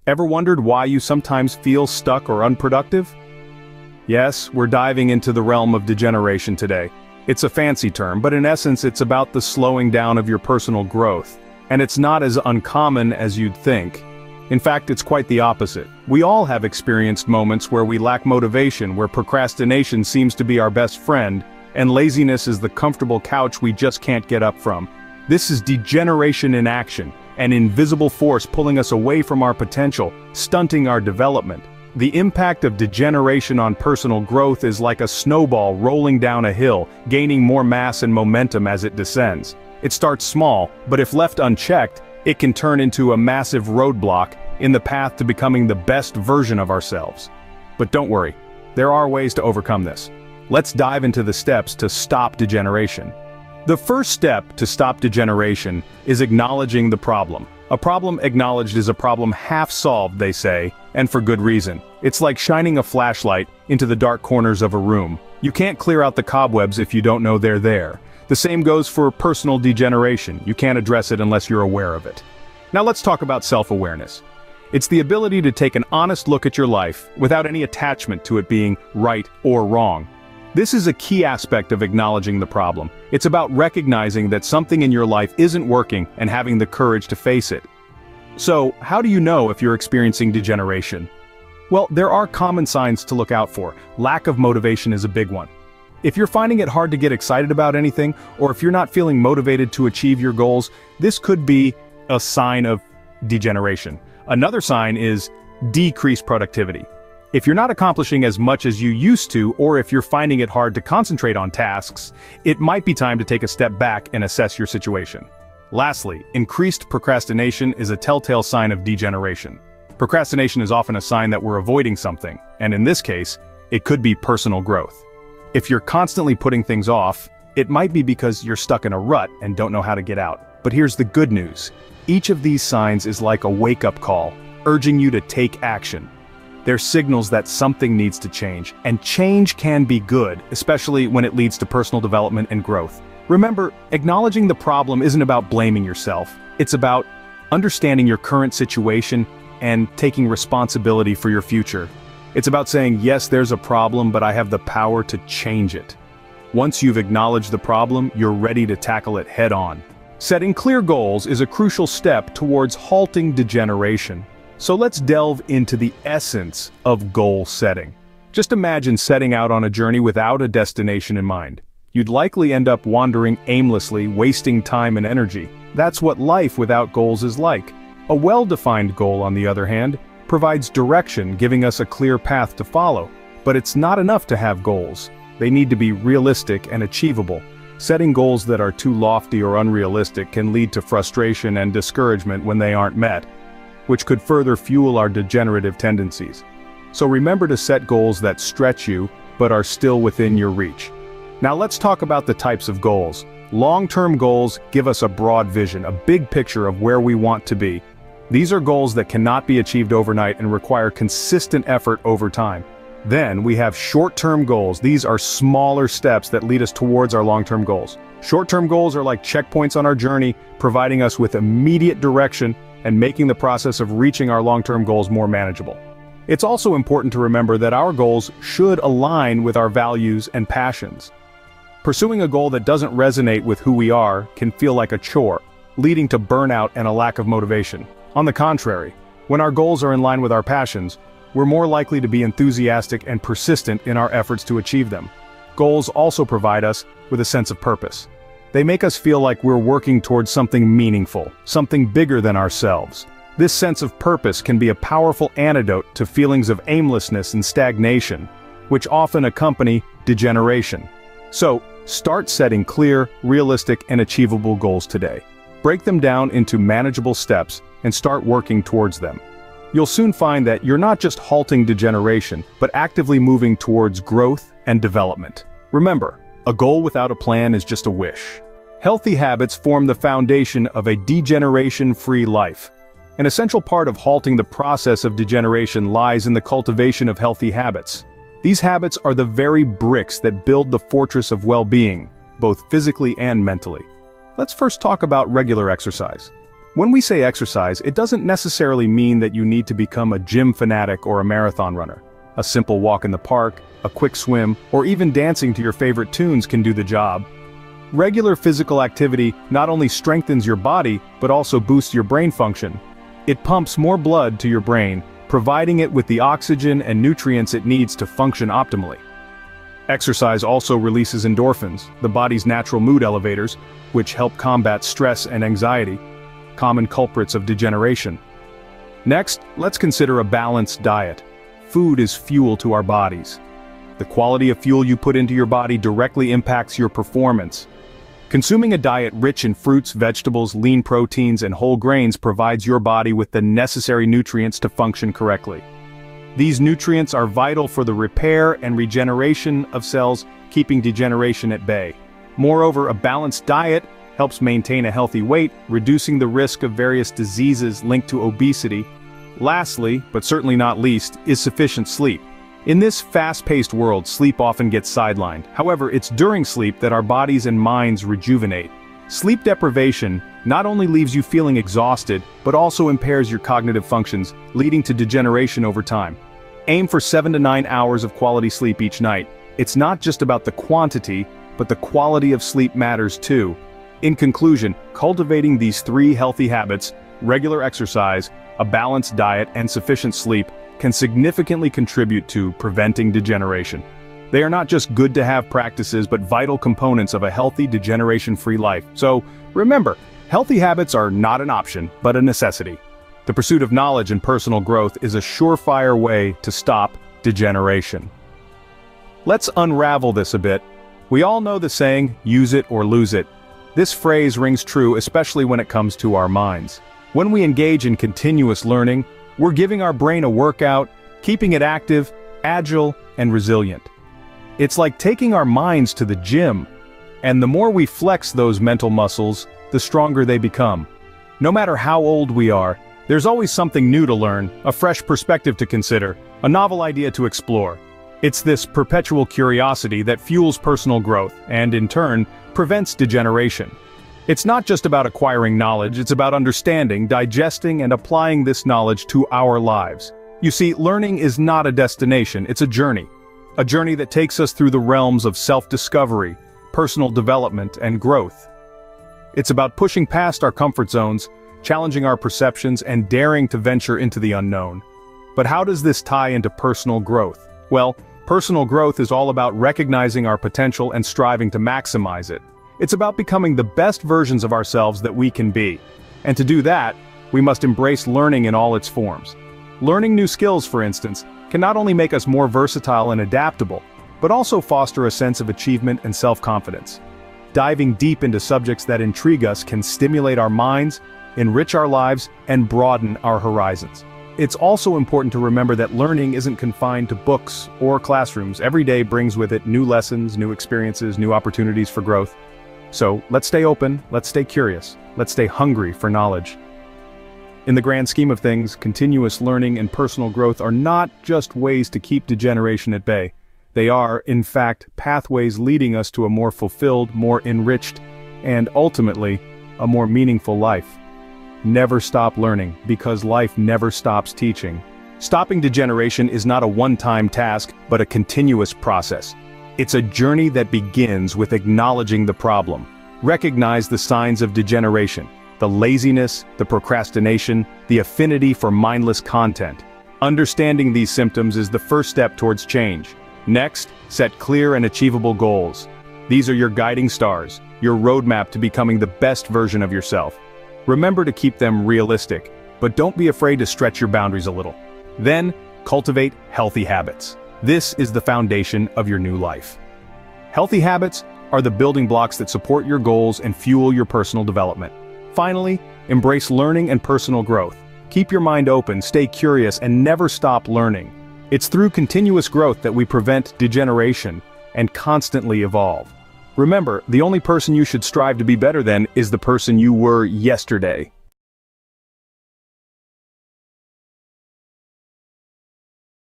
Ever wondered why you sometimes feel stuck or unproductive? Yes, we're diving into the realm of degeneration today. It's a fancy term, but in essence it's about the slowing down of your personal growth. And it's not as uncommon as you'd think. In fact, it's quite the opposite. We all have experienced moments where we lack motivation, where procrastination seems to be our best friend, and laziness is the comfortable couch we just can't get up from. This is degeneration in action, an invisible force pulling us away from our potential, stunting our development. The impact of degeneration on personal growth is like a snowball rolling down a hill, gaining more mass and momentum as it descends. It starts small, but if left unchecked, it can turn into a massive roadblock in the path to becoming the best version of ourselves. But don't worry, there are ways to overcome this. Let's dive into the steps to stop degeneration. The first step to stop degeneration is acknowledging the problem. A problem acknowledged is a problem half solved, they say, and for good reason. It's like shining a flashlight into the dark corners of a room. You can't clear out the cobwebs if you don't know they're there. The same goes for personal degeneration. You can't address it unless you're aware of it. Now let's talk about self-awareness. It's the ability to take an honest look at your life without any attachment to it being right or wrong. This is a key aspect of acknowledging the problem. It's about recognizing that something in your life isn't working and having the courage to face it. So, how do you know if you're experiencing degeneration? Well, there are common signs to look out for. Lack of motivation is a big one. If you're finding it hard to get excited about anything, or if you're not feeling motivated to achieve your goals, this could be a sign of degeneration. Another sign is decreased productivity. If you're not accomplishing as much as you used to, or if you're finding it hard to concentrate on tasks, it might be time to take a step back and assess your situation. Lastly, increased procrastination is a telltale sign of degeneration. Procrastination is often a sign that we're avoiding something, and in this case, it could be personal growth. If you're constantly putting things off, it might be because you're stuck in a rut and don't know how to get out. But here's the good news. Each of these signs is like a wake-up call, urging you to take action. They're signals that something needs to change, and change can be good, especially when it leads to personal development and growth. Remember, acknowledging the problem isn't about blaming yourself. It's about understanding your current situation and taking responsibility for your future. It's about saying, yes, there's a problem, but I have the power to change it. Once you've acknowledged the problem, you're ready to tackle it head-on. Setting clear goals is a crucial step towards halting degeneration. So let's delve into the essence of goal setting. Just imagine setting out on a journey without a destination in mind. You'd likely end up wandering aimlessly, wasting time and energy. That's what life without goals is like. A well-defined goal, on the other hand, provides direction, giving us a clear path to follow. But it's not enough to have goals. They need to be realistic and achievable. Setting goals that are too lofty or unrealistic can lead to frustration and discouragement when they aren't met, which could further fuel our degenerative tendencies. So remember to set goals that stretch you, but are still within your reach. Now let's talk about the types of goals. Long-term goals give us a broad vision, a big picture of where we want to be. These are goals that cannot be achieved overnight and require consistent effort over time. Then we have short-term goals. These are smaller steps that lead us towards our long-term goals. Short-term goals are like checkpoints on our journey, providing us with immediate direction and making the process of reaching our long-term goals more manageable. It's also important to remember that our goals should align with our values and passions. Pursuing a goal that doesn't resonate with who we are can feel like a chore, leading to burnout and a lack of motivation. On the contrary, when our goals are in line with our passions, we're more likely to be enthusiastic and persistent in our efforts to achieve them. Goals also provide us with a sense of purpose. They make us feel like we're working towards something meaningful, something bigger than ourselves. This sense of purpose can be a powerful antidote to feelings of aimlessness and stagnation, which often accompany degeneration. So, start setting clear, realistic, and achievable goals today. Break them down into manageable steps and start working towards them. You'll soon find that you're not just halting degeneration, but actively moving towards growth and development. Remember, a goal without a plan is just a wish. Healthy habits form the foundation of a degeneration-free life. An essential part of halting the process of degeneration lies in the cultivation of healthy habits. These habits are the very bricks that build the fortress of well-being, both physically and mentally. Let's first talk about regular exercise. When we say exercise, it doesn't necessarily mean that you need to become a gym fanatic or a marathon runner. A simple walk in the park, a quick swim, or even dancing to your favorite tunes can do the job. Regular physical activity not only strengthens your body, but also boosts your brain function. It pumps more blood to your brain, providing it with the oxygen and nutrients it needs to function optimally. Exercise also releases endorphins, the body's natural mood elevators, which help combat stress and anxiety, common culprits of degeneration. Next, let's consider a balanced diet. Food is fuel to our bodies. The quality of fuel you put into your body directly impacts your performance. Consuming a diet rich in fruits, vegetables, lean proteins, and whole grains provides your body with the necessary nutrients to function correctly. These nutrients are vital for the repair and regeneration of cells, keeping degeneration at bay. Moreover, a balanced diet helps maintain a healthy weight, reducing the risk of various diseases linked to obesity. Lastly, but certainly not least, is sufficient sleep. In this fast-paced world, sleep often gets sidelined. However, it's during sleep that our bodies and minds rejuvenate. Sleep deprivation not only leaves you feeling exhausted, but also impairs your cognitive functions, leading to degeneration over time. Aim for 7 to 9 hours of quality sleep each night. It's not just about the quantity, but the quality of sleep matters too. In conclusion, cultivating these 3 healthy habits, regular exercise, a balanced diet, and sufficient sleep, can significantly contribute to preventing degeneration. They are not just good-to-have practices, but vital components of a healthy, degeneration-free life. So, remember, healthy habits are not an option, but a necessity. The pursuit of knowledge and personal growth is a surefire way to stop degeneration. Let's unravel this a bit. We all know the saying, use it or lose it. This phrase rings true especially when it comes to our minds. When we engage in continuous learning, we're giving our brain a workout, keeping it active, agile, and resilient. It's like taking our minds to the gym, and the more we flex those mental muscles, the stronger they become. No matter how old we are, there's always something new to learn, a fresh perspective to consider, a novel idea to explore. It's this perpetual curiosity that fuels personal growth, and in turn, prevents degeneration. It's not just about acquiring knowledge, it's about understanding, digesting, and applying this knowledge to our lives. You see, learning is not a destination, it's a journey. A journey that takes us through the realms of self-discovery, personal development, and growth. It's about pushing past our comfort zones, challenging our perceptions, and daring to venture into the unknown. But how does this tie into personal growth? Well, personal growth is all about recognizing our potential and striving to maximize it. It's about becoming the best versions of ourselves that we can be. And to do that, we must embrace learning in all its forms. Learning new skills, for instance, can not only make us more versatile and adaptable, but also foster a sense of achievement and self-confidence. Diving deep into subjects that intrigue us can stimulate our minds, enrich our lives, and broaden our horizons. It's also important to remember that learning isn't confined to books or classrooms. Every day brings with it new lessons, new experiences, new opportunities for growth. So, let's stay open, let's stay curious, let's stay hungry for knowledge. In the grand scheme of things, continuous learning and personal growth are not just ways to keep degeneration at bay. They are, in fact, pathways leading us to a more fulfilled, more enriched, and ultimately, a more meaningful life. Never stop learning, because life never stops teaching. Stopping degeneration is not a one-time task, but a continuous process. It's a journey that begins with acknowledging the problem. Recognize the signs of degeneration, the laziness, the procrastination, the affinity for mindless content. Understanding these symptoms is the first step towards change. Next, set clear and achievable goals. These are your guiding stars, your roadmap to becoming the best version of yourself. Remember to keep them realistic, but don't be afraid to stretch your boundaries a little. Then, cultivate healthy habits. This is the foundation of your new life. Healthy habits are the building blocks that support your goals and fuel your personal development. Finally, embrace learning and personal growth. Keep your mind open, stay curious, and never stop learning. It's through continuous growth that we prevent degeneration and constantly evolve. Remember, the only person you should strive to be better than is the person you were yesterday.